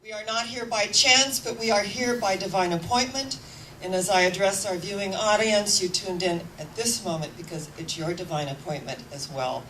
We are not here by chance, but we are here by divine appointment. And as I address our viewing audience, you tuned in at this moment because it's your divine appointment as well.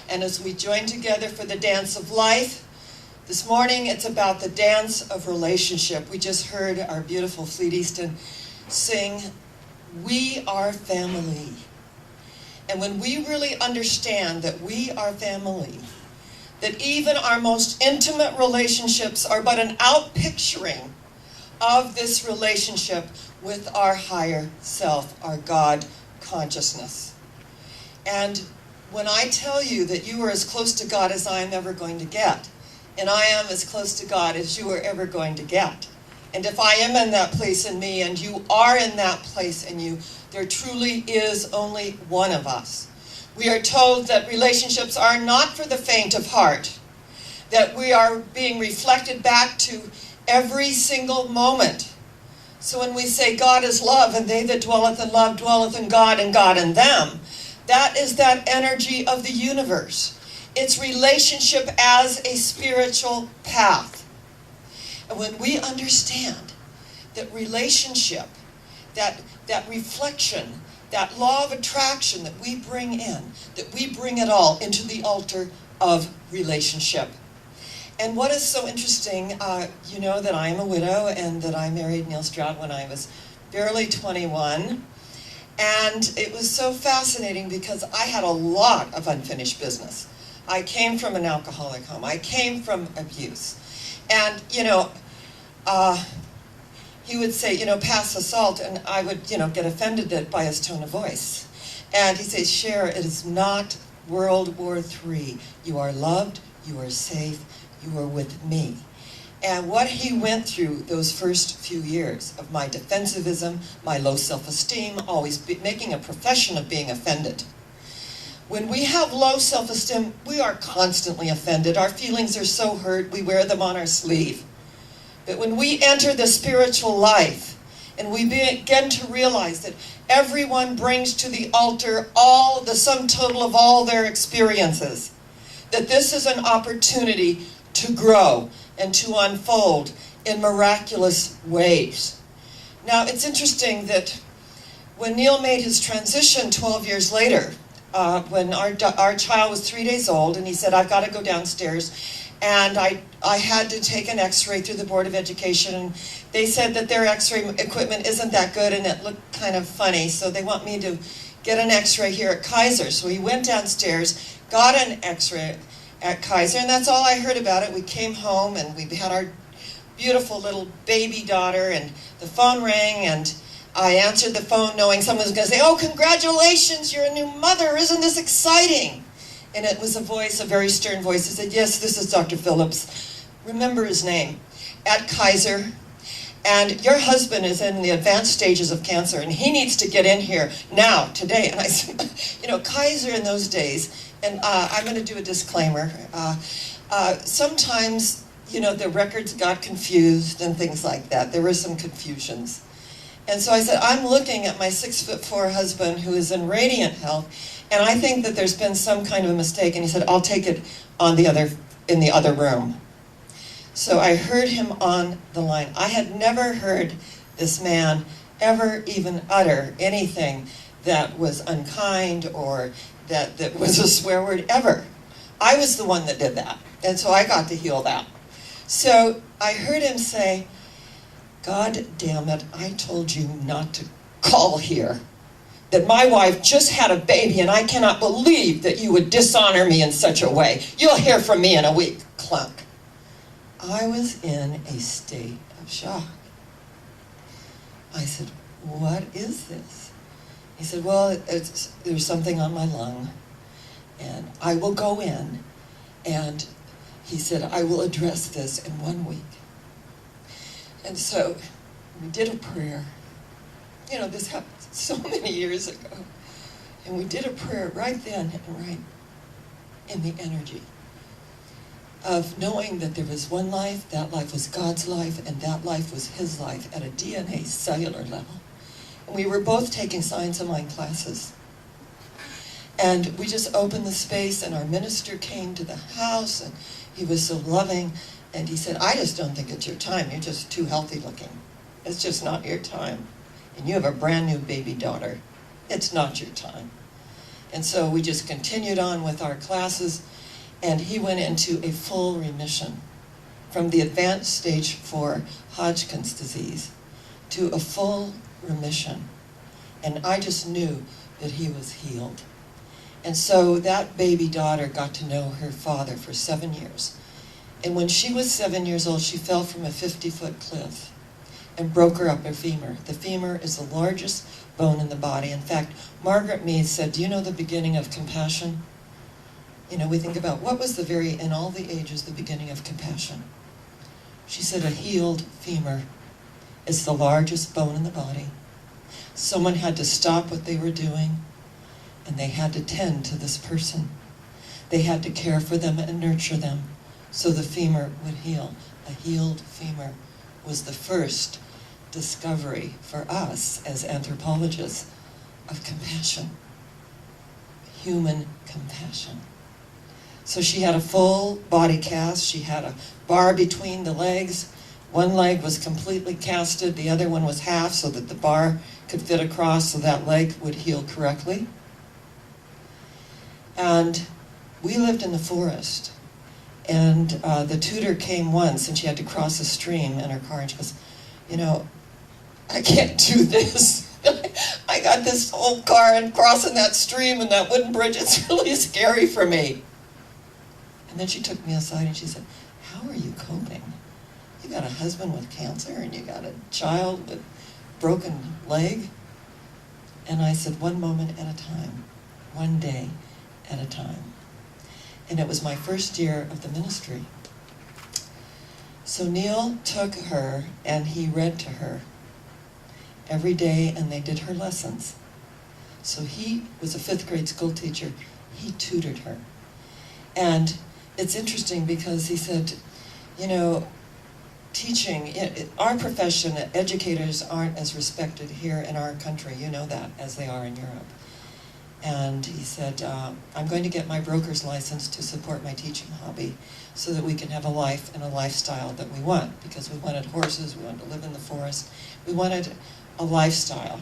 And as we join together for the dance of life, this morning it's about the dance of relationship. We just heard our beautiful Fleet Easton sing, "We are family." And when we really understand that we are family, that even our most intimate relationships are but an outpicturing of this relationship with our higher self, our God consciousness. And when I tell you that you are as close to God as I am ever going to get, and I am as close to God as you are ever going to get, and if I am in that place in me and you are in that place in you, there truly is only one of us. We are told that relationships are not for the faint of heart, that we are being reflected back to every single moment. So when we say God is love, and they that dwelleth in love dwelleth in God, and God in them, that is that energy of the universe. It's relationship as a spiritual path. And when we understand that relationship, that reflection, that law of attraction that we bring in, that we bring it all into the altar of relationship. And what is so interesting, you know that I am a widow and that I married Neil Stroud when I was barely 21. And it was so fascinating because I had a lot of unfinished business. I came from an alcoholic home. I came from abuse. And, he would say, pass the salt, and I would, get offended by his tone of voice. And he says, Cher, it is not World War III. You are loved, you are safe, you are with me. And what he went through those first few years of my defensivism, my low self-esteem, always making a profession of being offended. When we have low self-esteem, we are constantly offended. Our feelings are so hurt, we wear them on our sleeve. But when we enter the spiritual life and we begin to realize that everyone brings to the altar all the sum total of all their experiences, that this is an opportunity to grow and to unfold in miraculous ways. Now, it's interesting that when Neil made his transition 12 years later, when our child was 3 days old, and he said, I've got to go downstairs, and I had to take an x-ray through the Board of Education, and they said that their x-ray equipment isn't that good and it looked kind of funny, so they want me to get an x-ray here at Kaiser. So we went downstairs, got an x-ray at Kaiser, and that's all I heard about it. We came home and we had our beautiful little baby daughter, and the phone rang, and I answered the phone knowing someone was going to say, oh, congratulations, you're a new mother, isn't this exciting? And it was a very stern voice. He said, yes, this is Dr. Phillips. Remember his name. At Kaiser. And your husband is in the advanced stages of cancer, and he needs to get in here now, today. And I said, Kaiser in those days, and I'm going to do a disclaimer. Sometimes, the records got confused and things like that. There were some confusions. And so I said, I'm looking at my 6'4" husband who is in radiant health, and I think that there's been some kind of a mistake. And he said, I'll take it in the other room. So I heard him on the line. I had never heard this man ever even utter anything that was unkind or that was a swear word ever. I was the one that did that. And so I got to heal that. So I heard him say, God damn it, I told you not to call here. That my wife just had a baby, and I cannot believe that you would dishonor me in such a way. You'll hear from me in a week. Clunk. I was in a state of shock. I said, what is this? He said, well, there's something on my lung, and I will go in, and he said, I will address this in 1 week. And so we did a prayer. This happened so many years ago. And we did a prayer right then and right in the energy of knowing that there was one life, that life was God's life, and that life was his life at a DNA cellular level. And we were both taking Science of Mind classes. And we just opened the space, and our minister came to the house, and he was so loving. And he said, I just don't think it's your time. You're just too healthy looking. It's just not your time. And you have a brand new baby daughter. It's not your time. And so we just continued on with our classes, and he went into a full remission from the advanced stage 4 Hodgkin's disease to a full remission. And I just knew that he was healed. And so that baby daughter got to know her father for 7 years. And when she was 7 years old, she fell from a 50-foot cliff and broke her upper femur. The femur is the largest bone in the body. In fact, Margaret Mead said, do you know the beginning of compassion? You know, we think about what was in all the ages, the beginning of compassion. She said a healed femur is the largest bone in the body. Someone had to stop what they were doing, and they had to tend to this person. They had to care for them and nurture them so the femur would heal. A healed femur was the first discovery for us as anthropologists of compassion, human compassion. So she had a full body cast. She had a bar between the legs. One leg was completely casted, the other one was half so that the bar could fit across so that leg would heal correctly. And we lived in the forest. And the tutor came once, and she had to cross a stream in her car, and she goes, you know, I can't do this. I got this old car and crossing that stream and that wooden bridge, it's really scary for me. And then she took me aside and she said, how are you coping? You got a husband with cancer and you got a child with broken leg? And I said, one moment at a time, one day at a time. And it was my first year of the ministry. So Neil took her and he read to her every day, and they did her lessons. So he was a 5th grade school teacher. He tutored her. And it's interesting because he said, you know, teaching, our profession, educators aren't as respected here in our country, you know that, as they are in Europe. And he said, I'm going to get my broker's license to support my teaching hobby so that we can have a life and a lifestyle that we want, because we wanted horses, we wanted to live in the forest, we wanted a lifestyle.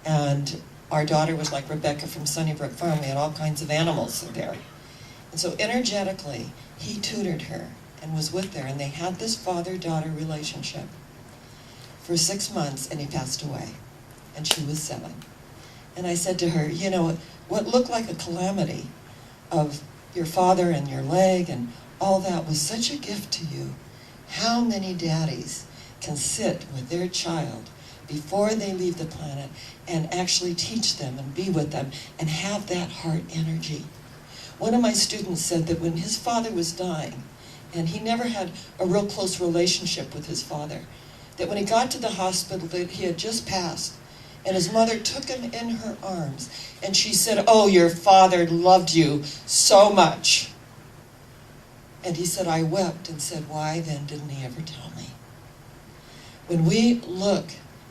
And our daughter was like Rebecca from Sunnybrook Farm. We had all kinds of animals there. And so energetically, he tutored her and was with her, and they had this father-daughter relationship for 6 months, and he passed away, and she was 7. And I said to her, you know, what looked like a calamity of your father and your leg and all that was such a gift to you. How many daddies can sit with their child before they leave the planet and actually teach them and be with them and have that heart energy? One of my students said that when his father was dying, and he never had a real close relationship with his father, that when he got to the hospital that he had just passed, and his mother took him in her arms, and she said, oh, your father loved you so much. And he said, I wept and said, why then didn't he ever tell me? When we look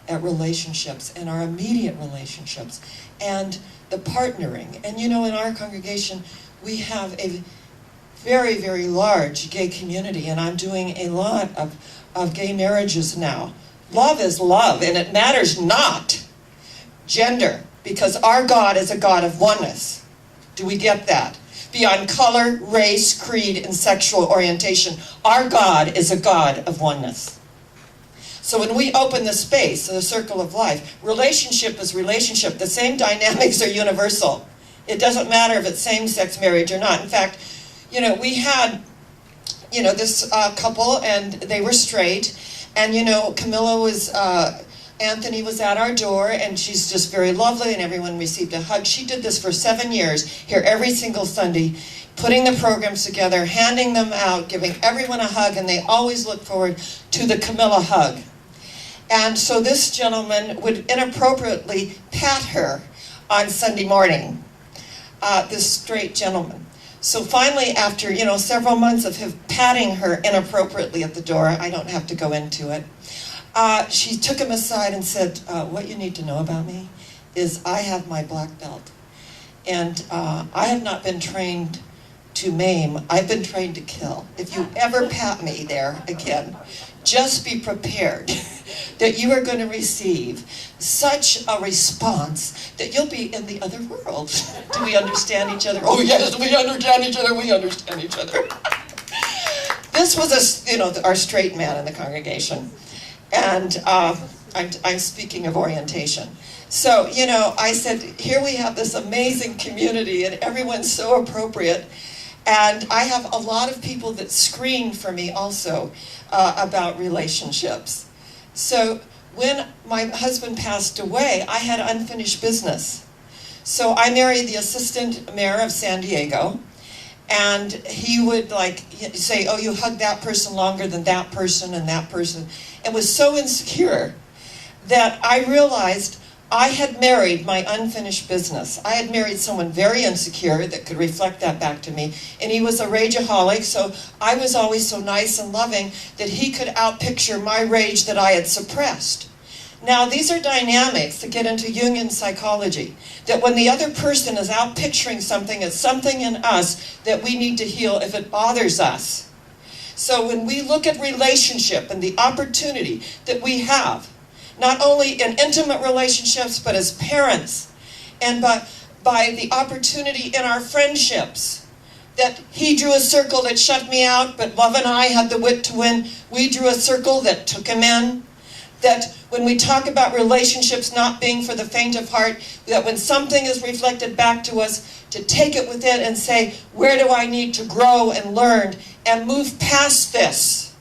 at relationships and our immediate relationships and the partnering, and you know, in our congregation, we have a very, very large gay community, and I'm doing a lot of gay marriages now. Love is love, and it matters not gender, because our God is a God of oneness. Do we get that? Beyond color, race, creed, and sexual orientation, our God is a God of oneness. So when we open the space, the circle of life, relationship is relationship. The same dynamics are universal. It doesn't matter if it's same-sex marriage or not. In fact, you know, we had, you know, this couple, and they were straight, and, you know, Camilla was, Anthony was at our door, and she's just very lovely, and everyone received a hug. She did this for 7 years, here every single Sunday, putting the programs together, handing them out, giving everyone a hug, and they always look forward to the Camilla hug. And so this gentleman would inappropriately pat her on Sunday morning, this straight gentleman. So finally, after, you know, several months of him patting her inappropriately at the door, I don't have to go into it, she took him aside and said, what you need to know about me is I have my black belt. And I have not been trained to maim, I've been trained to kill. If you ever pat me there again, just be prepared that you are going to receive such a response that you'll be in the other world. Do we understand each other? Oh yes, we understand each other, we understand each other. This was our straight man in the congregation. And I'm speaking of orientation. So, I said, here we have this amazing community and everyone's so appropriate. And I have a lot of people that screen for me also about relationships. So when my husband passed away, I had unfinished business. So I married the assistant mayor of San Diego. And he would say, oh, you hugged that person longer than that person and that person. And was so insecure that I realized I had married my unfinished business. I had married someone very insecure that could reflect that back to me. And he was a rageaholic, so I was always so nice and loving that he could outpicture my rage that I had suppressed. Now, these are dynamics that get into Jungian psychology, that when the other person is outpicturing something, it's something in us that we need to heal if it bothers us. So when we look at relationship and the opportunity that we have, not only in intimate relationships, but as parents, and by the opportunity in our friendships, that he drew a circle that shut me out, but love and I had the wit to win. We drew a circle that took him in. That when we talk about relationships not being for the faint of heart, that when something is reflected back to us, to take it within and say, where do I need to grow and learn and move past this?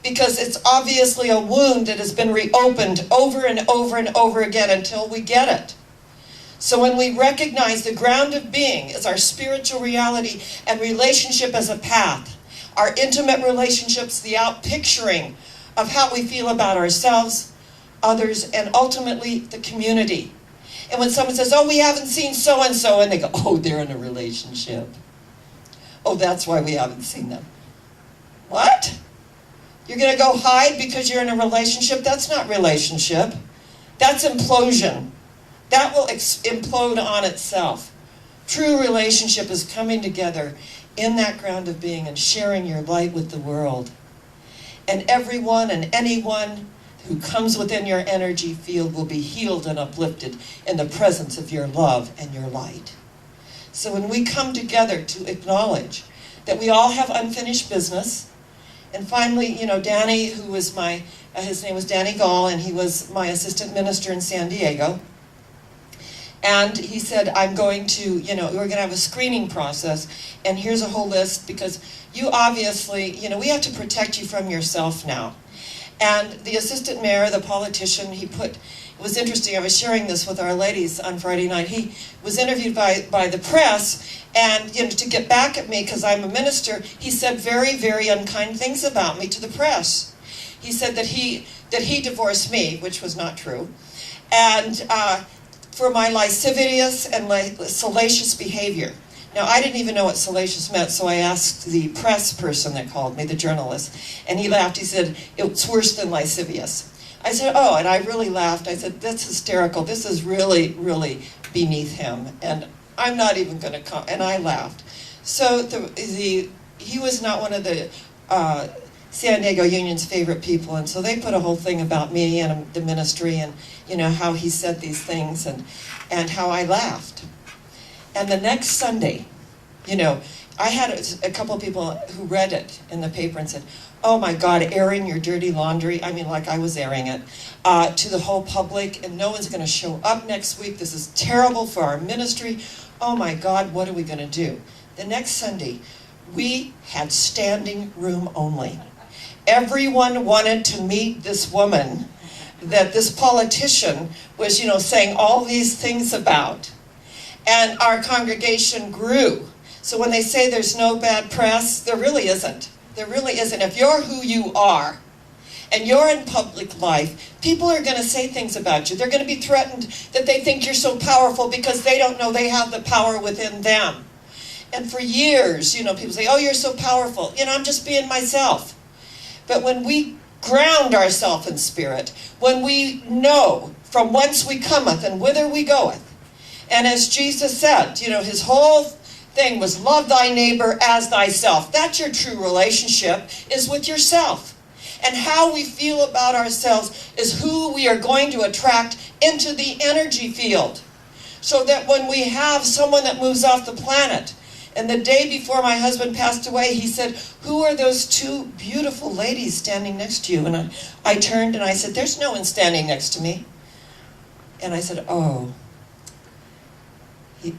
Because it's obviously a wound that has been reopened over and over and over again until we get it. So when we recognize the ground of being is our spiritual reality and relationship as a path, our intimate relationships, the outpicturing of how we feel about ourselves, others, and ultimately the community. And when someone says, oh, we haven't seen so-and-so, and they go, oh, they're in a relationship. Oh, that's why we haven't seen them. What? You're going to go hide because you're in a relationship? That's not relationship. That's implosion. That will implode on itself. True relationship is coming together in that ground of being and sharing your light with the world. And everyone and anyone who comes within your energy field will be healed and uplifted in the presence of your love and your light. So when we come together to acknowledge that we all have unfinished business, and finally, Danny, who was his name was Danny Gall, and he was my assistant minister in San Diego. And he said, I'm going to, we're going to have a screening process, and here's a whole list, because you obviously, we have to protect you from yourself now. And the assistant mayor, the politician, it was interesting, I was sharing this with our ladies on Friday night. He was interviewed by the press, and to get back at me, because I'm a minister, he said very, very unkind things about me to the press. He said that he divorced me, which was not true, and for my lascivious and salacious behavior. Now, I didn't even know what salacious meant, so I asked the press person that called me, the journalist, and he laughed. He said, it's worse than lascivious. I said, oh, and I really laughed. I said, that's hysterical. This is really, really beneath him, and I'm not even going to come. And I laughed. So he was not one of the San Diego Union's favorite people, and so they put a whole thing about me and the ministry and, how he said these things and how I laughed. And the next Sunday, I had a couple of people who read it in the paper and said, oh my God, airing your dirty laundry, like I was airing it, to the whole public, and no one's going to show up next week. This is terrible for our ministry. Oh my God, what are we going to do? The next Sunday, we had standing room only. Everyone wanted to meet this woman that this politician was, saying all these things about. And our congregation grew. So when they say there's no bad press, there really isn't. There really isn't. If you're who you are, and you're in public life, people are going to say things about you. They're going to be threatened that they think you're so powerful because they don't know they have the power within them. And for years, people say, oh, you're so powerful. I'm just being myself. But when we ground ourselves in spirit, when we know from whence we cometh and whither we goeth, and as Jesus said, his whole thing was love thy neighbor as thyself. That's your true relationship, is with yourself. And how we feel about ourselves is who we are going to attract into the energy field. So that when we have someone that moves off the planet, and the day before my husband passed away, he said, who are those two beautiful ladies standing next to you? And I turned and I said, there's no one standing next to me. And I said, oh.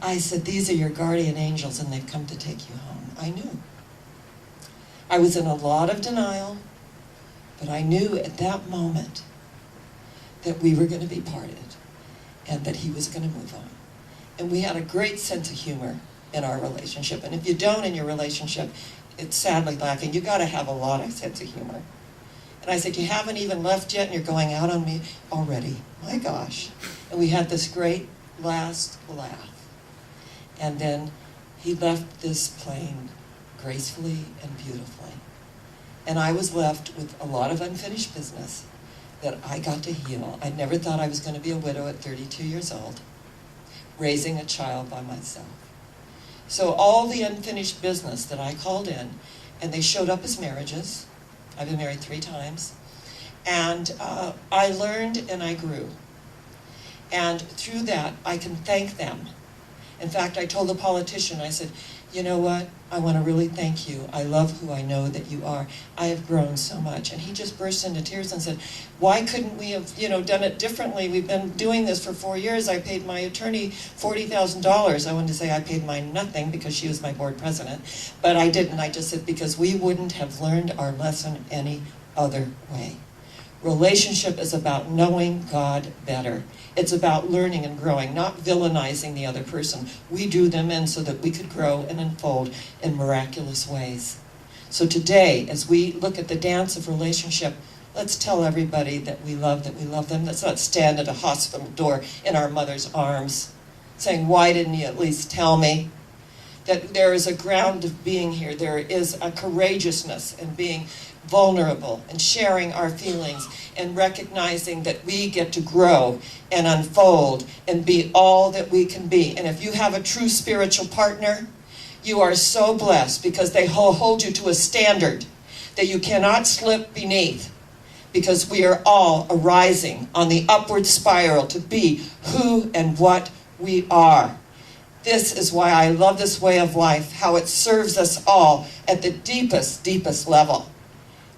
I said, these are your guardian angels and they've come to take you home. I knew. I was in a lot of denial, but I knew at that moment that we were going to be parted and that he was going to move on. And we had a great sense of humor in our relationship. And if you don't in your relationship, it's sadly lacking. You got to have a lot of sense of humor. And I said, you haven't even left yet and you're going out on me already. My gosh. And we had this great last laugh. And then he left this plane gracefully and beautifully. And I was left with a lot of unfinished business that I got to heal. I never thought I was going to be a widow at 32 years old, raising a child by myself. So all the unfinished business that I called in, and they showed up as marriages. I've been married 3 times. And I learned and I grew. And through that, I can thank them. In fact, I told the politician, I said, you know what? I want to really thank you. I love who I know that you are. I have grown so much. And he just burst into tears and said, why couldn't we have, done it differently? We've been doing this for 4 years. I paid my attorney $40,000. I wanted to say I paid mine nothing because she was my board president. But I didn't. I just said, because we wouldn't have learned our lesson any other way. Relationship is about knowing God better. It's about learning and growing, not villainizing the other person. We drew them in so that we could grow and unfold in miraculous ways. So today, as we look at the dance of relationship, let's tell everybody that we love them. Let's not stand at a hospital door in our mother's arms saying, why didn't you at least tell me? That there is a ground of being here. There is a courageousness in being vulnerable and sharing our feelings and recognizing that we get to grow and unfold and be all that we can be. And if you have a true spiritual partner, you are so blessed because they hold you to a standard that you cannot slip beneath, because we are all arising on the upward spiral to be who and what we are. This is why I love this way of life, how it serves us all at the deepest, deepest level.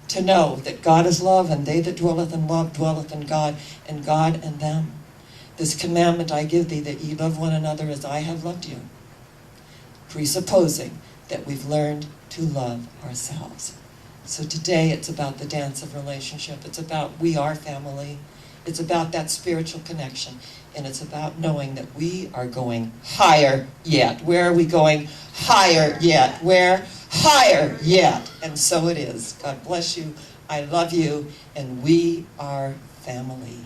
To know that God is love, and they that dwelleth in love dwelleth in God, and God in them. This commandment I give thee, that ye love one another as I have loved you. Presupposing that we've learned to love ourselves. So today it's about the dance of relationship. It's about we are family. It's about that spiritual connection. And it's about knowing that we are going higher yet. Where are we going? Higher yet. Where? Higher yet. And so it is. God bless you. I love you. And we are family.